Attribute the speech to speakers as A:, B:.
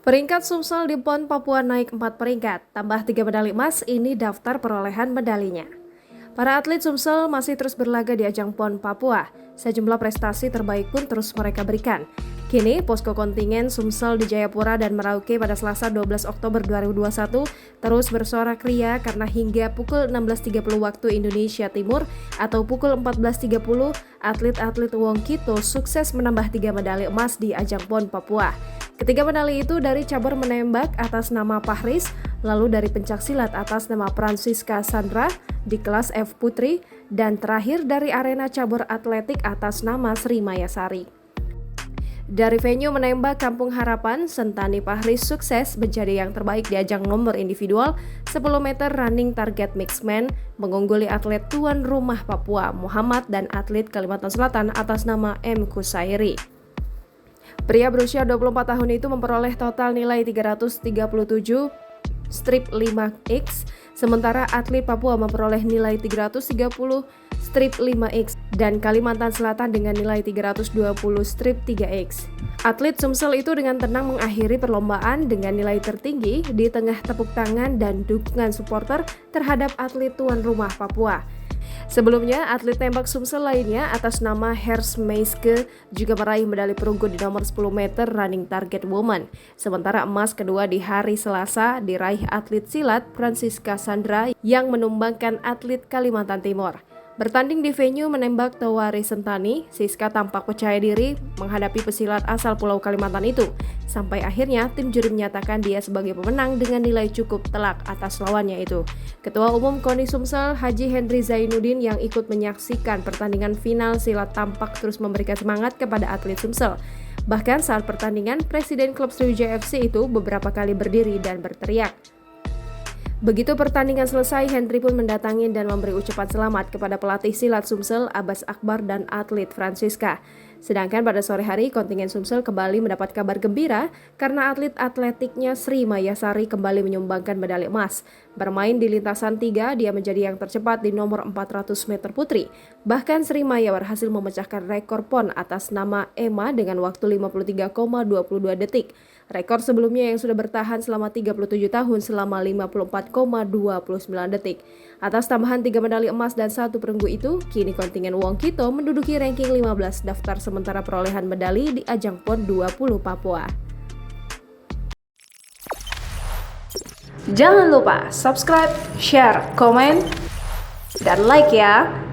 A: Peringkat Sumsel di PON Papua naik 4 peringkat, tambah 3 medali emas, ini daftar perolehan medalinya. Para atlet Sumsel masih terus berlaga di ajang PON Papua. Sejumlah prestasi terbaik pun terus mereka berikan. Kini, posko kontingen Sumsel di Jayapura dan Merauke pada Selasa 12 Oktober 2021 terus bersorak ria karena hingga pukul 16.30 waktu Indonesia Timur atau pukul 14.30, atlet-atlet Wong Kito sukses menambah 3 medali emas di ajang PON Papua. Ketiga medali itu dari cabur menembak atas nama Pahris, lalu dari pencaksilat atas nama Francisca Sandra di kelas F Putri, dan terakhir dari arena cabur atletik atas nama Sri Mayasari. Dari venue menembak Kampung Harapan, Sentani Pahris sukses menjadi yang terbaik di ajang nomor individual 10 meter running target mixed-man, mengungguli atlet tuan rumah Papua Muhammad dan atlet Kalimantan Selatan atas nama M. Kusairi. Pria berusia 24 tahun itu memperoleh total nilai 337 strip 5X, sementara atlet Papua memperoleh nilai 330 strip 5X dan Kalimantan Selatan dengan nilai 320 strip 3X. Atlet Sumsel itu dengan tenang mengakhiri perlombaan dengan nilai tertinggi di tengah tepuk tangan dan dukungan supporter terhadap atlet tuan rumah Papua. Sebelumnya, atlet tembak Sumsel lainnya atas nama Hers Meiske juga meraih medali perunggu di nomor 10 meter running target woman. Sementara emas kedua di hari Selasa diraih atlet silat Francisca Sandra yang menumbangkan atlet Kalimantan Timur. Bertanding di venue menembak Tawari Sentani, Siska tampak percaya diri menghadapi pesilat asal Pulau Kalimantan itu. Sampai akhirnya tim juri menyatakan dia sebagai pemenang dengan nilai cukup telak atas lawannya itu. Ketua Umum KONI Sumsel, Haji Henry Zainuddin yang ikut menyaksikan pertandingan final silat tampak terus memberikan semangat kepada atlet Sumsel. Bahkan saat pertandingan, Presiden Klub Sriwijaya FC itu beberapa kali berdiri dan berteriak. Begitu pertandingan selesai, Henry pun mendatangi dan memberi ucapan selamat kepada pelatih silat Sumsel, Abbas Akbar, dan atlet Francisca. Sedangkan pada sore hari, kontingen Sumsel kembali mendapat kabar gembira karena atlet atletiknya Sri Mayasari kembali menyumbangkan medali emas. Bermain di lintasan 3, dia menjadi yang tercepat di nomor 400 meter putri. Bahkan Sri Maya berhasil memecahkan rekor PON atas nama Emma dengan waktu 53,22 detik. Rekor sebelumnya yang sudah bertahan selama 37 tahun selama 54,29 detik. Atas tambahan 3 medali emas dan 1 perunggu itu, kini kontingen Wong Kito menduduki ranking 15 daftar sementara perolehan medali di ajang PON 20 Papua. Jangan lupa subscribe, share, komen, dan like ya!